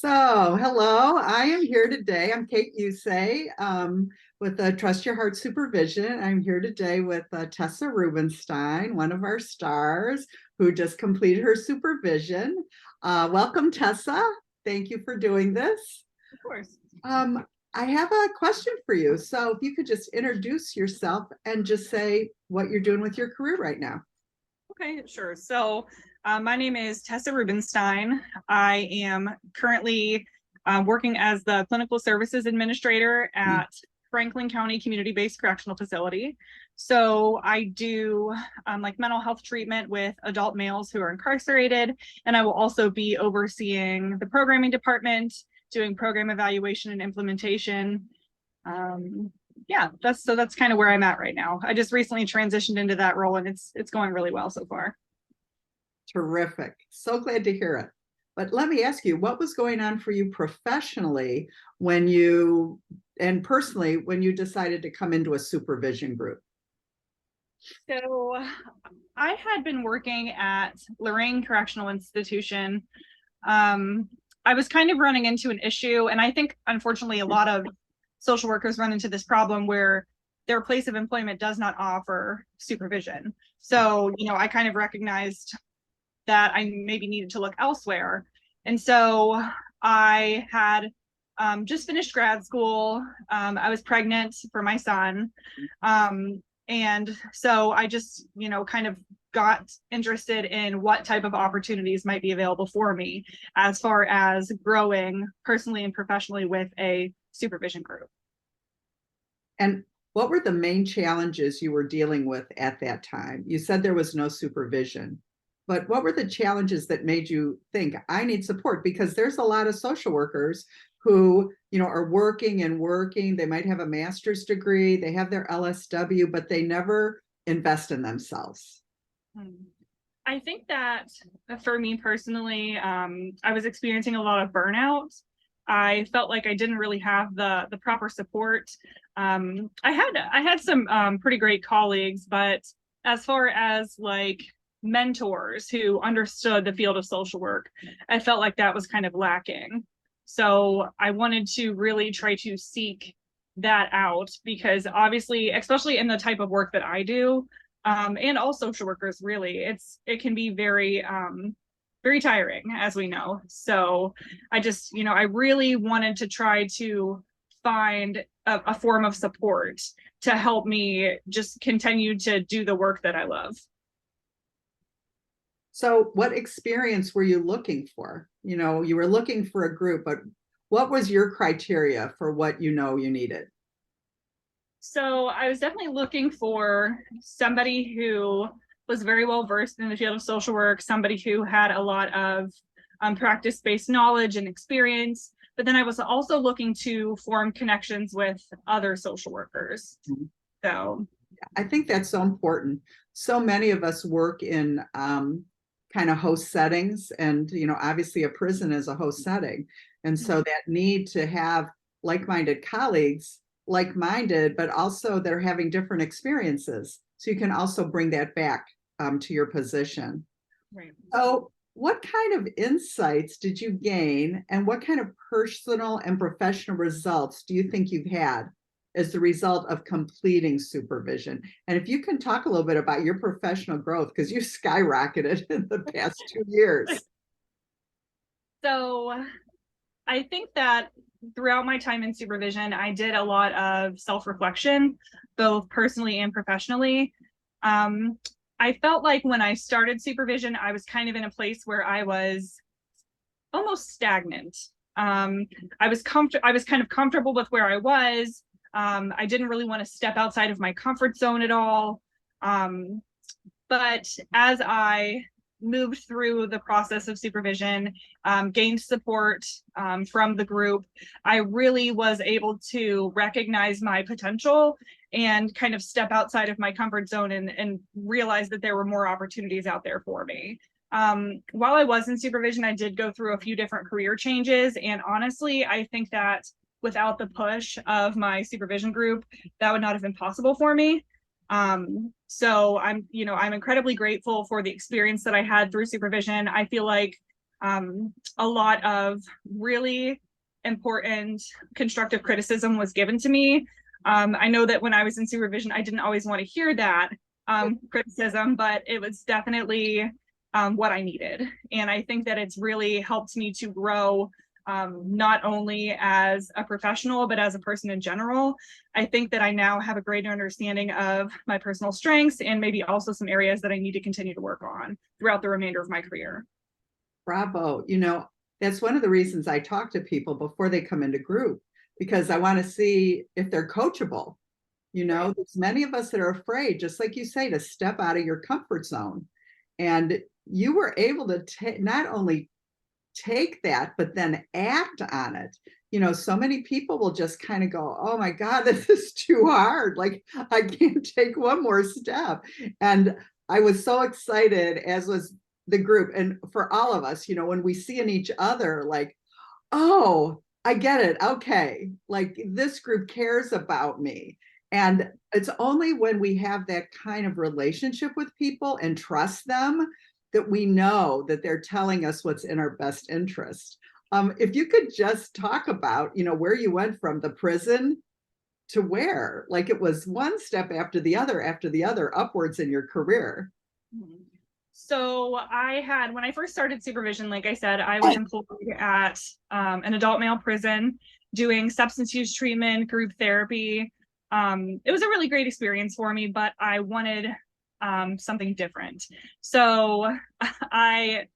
Hello, I am here today. I'm Kate Usay with Trust Your Heart Supervision. I'm here today with Tessa Rubenstein, one of our stars who just completed her supervision. Welcome, Tessa. Thank you for doing this. Of course. I have a question for you. So if you could just introduce yourself and just say what you're doing with your career right now. Okay, sure. My name is Tessa Rubenstein. I am currently working as the Clinical Services Administrator at Franklin County Community-Based Correctional Facility. So I do like mental health treatment with adult males who are incarcerated, and I will also be overseeing the programming department, doing program evaluation and implementation. Yeah, that's kind of where I'm at right now. I just recently transitioned into that role, and it's going really well so far. Terrific. So glad to hear it. But let me ask you, what was going on for you professionally and personally when you decided to come into a supervision group? So I had been working at Lorraine Correctional Institution. I was kind of running into an issue, and I think unfortunately a lot of social workers run into this problem where their place of employment does not offer supervision. So, I kind of recognized that I maybe needed to look elsewhere. And so I had just finished grad school. I was pregnant for my son. And so I just, kind of got interested in what type of opportunities might be available for me as far as growing personally and professionally with a supervision group. And what were the main challenges you were dealing with at that time? You said there was no supervision, but what were the challenges that made you think I need support? Because there's a lot of social workers who, are working and working. They might have a master's degree, they have their LSW, but they never invest in themselves. I think that for me personally, I was experiencing a lot of burnout. I felt like I didn't really have the proper support. I had some pretty great colleagues, but as far as like mentors who understood the field of social work, I felt like that was kind of lacking. So I wanted to really try to seek that out because obviously, especially in the type of work that I do, and all social workers really, it can be very tiring, as we know. So I really wanted to try to find a form of support to help me just continue to do the work that I love. So what experience were you looking for? You were looking for a group, but what was your criteria for what you needed? So I was definitely looking for somebody who was very well versed in the field of social work, somebody who had a lot of practice-based knowledge and experience. But then I was also looking to form connections with other social workers. Mm-hmm. So I think that's so important. So many of us work in kind of host settings, and obviously a prison is a host setting, and so that need to have like-minded colleagues, like-minded, but also they're having different experiences, so you can also bring that back to your position. Right. So what kind of insights did you gain, and what kind of personal and professional results do you think you've had as the result of completing supervision? And if you can talk a little bit about your professional growth, because you skyrocketed in the past 2 years. So I think that throughout my time in supervision, I did a lot of self-reflection, both personally and professionally. I felt like when I started supervision, I was kind of in a place where I was almost stagnant. I was kind of comfortable with where I was. I didn't really want to step outside of my comfort zone at all. But as I moved through the process of supervision, gained support from the group, I really was able to recognize my potential and kind of step outside of my comfort zone and realize that there were more opportunities out there for me. While I was in supervision, I did go through a few different career changes. And honestly, I think that without the push of my supervision group, that would not have been possible for me. So I'm incredibly grateful for the experience that I had through supervision. I feel like A lot of really important constructive criticism was given to me. I know that when I was in supervision, I didn't always want to hear that criticism, but it was definitely what I needed. And I think that it's really helped me to grow, not only as a professional, but as a person in general. I think that I now have a greater understanding of my personal strengths and maybe also some areas that I need to continue to work on throughout the remainder of my career. Bravo. That's one of the reasons I talk to people before they come into group, because I want to see if they're coachable. There's many of us that are afraid, just like you say, to step out of your comfort zone. And you were able to not only take that, but then act on it. So many people will just kind of go, oh my God, this is too hard. Like, I can't take one more step. And I was so excited, as was the group. And for all of us, when we see in each other, like, oh, I get it. Okay. Like, this group cares about me. And it's only when we have that kind of relationship with people and trust them that we know that they're telling us what's in our best interest. If you could just talk about, where you went from the prison to where, like, it was one step after the other upwards in your career. So when I first started supervision, like I said, I was employed at an adult male prison doing substance use treatment, group therapy. It was a really great experience for me, but I wanted something different. So I,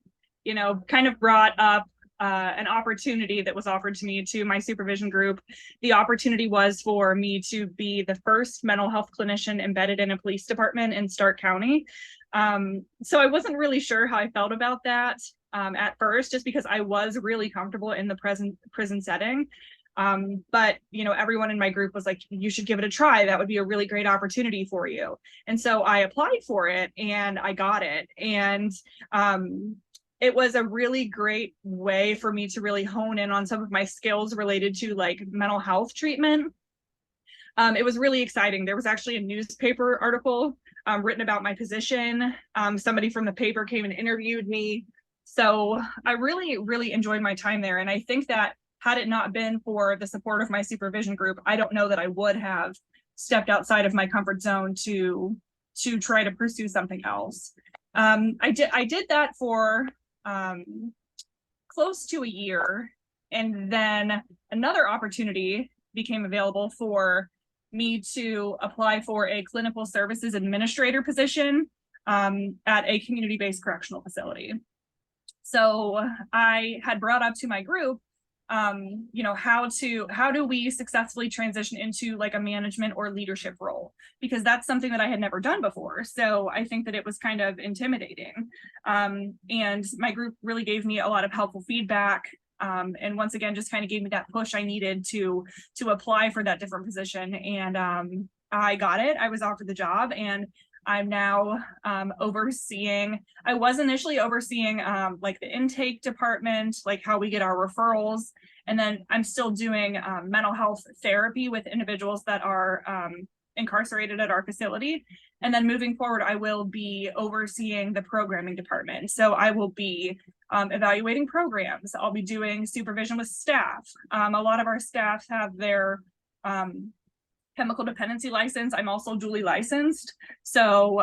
kind of brought up an opportunity that was offered to me to my supervision group. The opportunity was for me to be the first mental health clinician embedded in a police department in Stark County. So I wasn't really sure how I felt about that at first, just because I was really comfortable in the prison setting. But everyone in my group was like, you should give it a try. That would be a really great opportunity for you. And so I applied for it and I got it. And it was a really great way for me to really hone in on some of my skills related to like mental health treatment. It was really exciting. There was actually a newspaper article written about my position. Somebody from the paper came and interviewed me. So I really, really enjoyed my time there. And I think that had it not been for the support of my supervision group, I don't know that I would have stepped outside of my comfort zone to try to pursue something else. I did that for close to a year, and then another opportunity became available for me to apply for a clinical services administrator position at a community-based correctional facility. So I had brought up to my group, how do we successfully transition into like a management or leadership role? Because that's something that I had never done before. So I think that it was kind of intimidating. And my group really gave me a lot of helpful feedback. And once again, just kind of gave me that push I needed to apply for that different position. And I got it. I was offered the job, and I'm now I was initially overseeing like the intake department, like how we get our referrals. And then I'm still doing mental health therapy with individuals that are incarcerated at our facility. And then moving forward, I will be overseeing the programming department. So I will be evaluating programs. I'll be doing supervision with staff. A lot of our staff have their chemical dependency license. I'm also dually licensed. So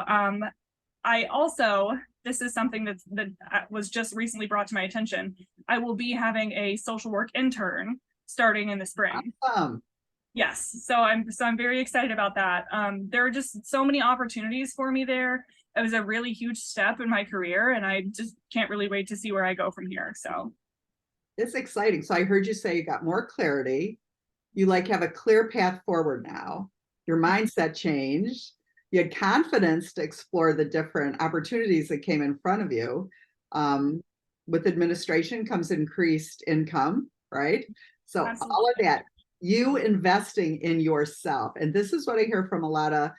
I also, this is something that was just recently brought to my attention. I will be having a social work intern starting in the spring. Awesome. Yes, so I'm very excited about that. There are just so many opportunities for me there. It was a really huge step in my career, and I just can't really wait to see where I go from here. So it's exciting. So I heard you say you got more clarity. You like have a clear path forward now. Your mindset changed. You had confidence to explore the different opportunities that came in front of you. With administration comes increased income, right? So absolutely. All of that, you investing in yourself. And this is what I hear from a lot of,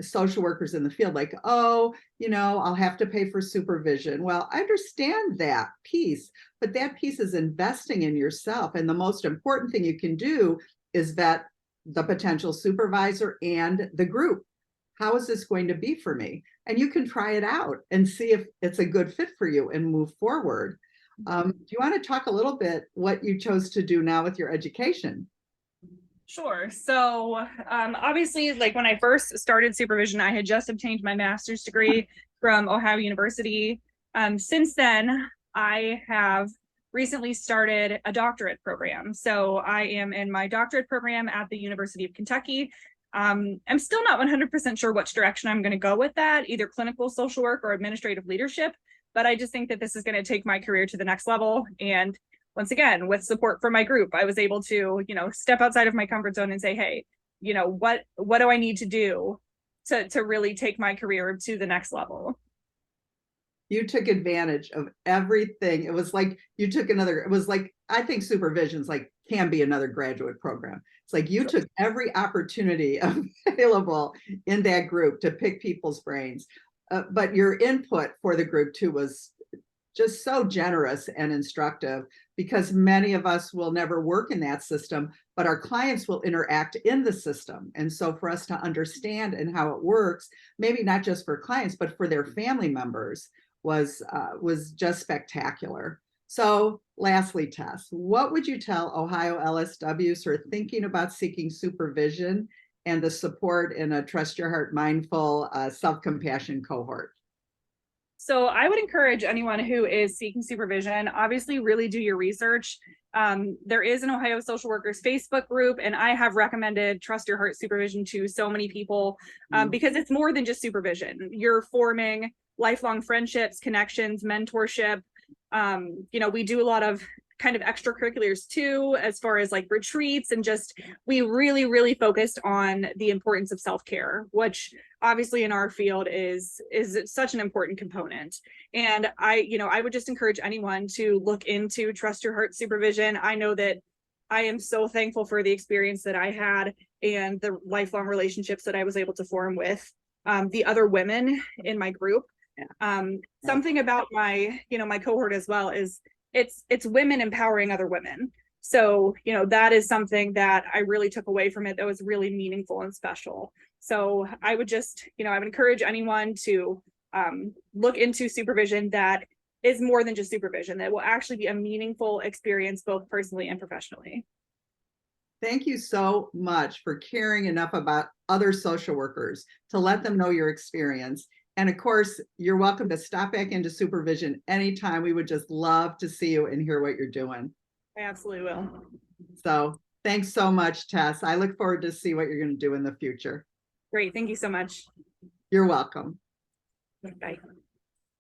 social workers in the field, like, oh, I'll have to pay for supervision. Well, I understand that piece, but that piece is investing in yourself. And the most important thing you can do is vet the potential supervisor and the group. How is this going to be for me? And you can try it out and see if it's a good fit for you and move forward. Do you want to talk a little bit what you chose to do now with your education? Sure. So, obviously, like when I first started supervision, I had just obtained my master's degree from Ohio University. Since then, I have recently started a doctorate program. So, I am in my doctorate program at the University of Kentucky. I'm still not 100% sure which direction I'm going to go with that, either clinical social work or administrative leadership. But I just think that this is going to take my career to the next level. And once again, with support from my group, I was able to, step outside of my comfort zone and say, hey, what do I need to do to really take my career to the next level? You took advantage of everything. It was like you took another, it was like, I think supervision's like can be another graduate program. It's like you took every opportunity available in that group to pick people's brains. But your input for the group too was just so generous and instructive, because many of us will never work in that system, but our clients will interact in the system. And so for us to understand and how it works, maybe not just for clients, but for their family members was just spectacular. So lastly, Tess, what would you tell Ohio LSWs who are thinking about seeking supervision and the support in a Trust Your Heart Mindful self-compassion cohort? So I would encourage anyone who is seeking supervision, obviously really do your research. There is an Ohio Social Workers Facebook group, and I have recommended Trust Your Heart Supervision to so many people because it's more than just supervision. You're forming lifelong friendships, connections, mentorship. We do a lot of kind of extracurriculars too, as far as like retreats, and just we really, really focused on the importance of self-care, which obviously in our field is such an important component. And I would just encourage anyone to look into Trust Your Heart Supervision. I know that I am so thankful for the experience that I had and the lifelong relationships that I was able to form with the other women in my group. Something about my cohort as well is it's women empowering other women. So, that is something that I really took away from it that was really meaningful and special. So I would just, I would encourage anyone to look into supervision that is more than just supervision, that will actually be a meaningful experience, both personally and professionally. Thank you so much for caring enough about other social workers to let them know your experience. And of course, you're welcome to stop back into supervision anytime. We would just love to see you and hear what you're doing. I absolutely will. So thanks so much, Tess. I look forward to see what you're going to do in the future. Great. Thank you so much. You're welcome. Bye.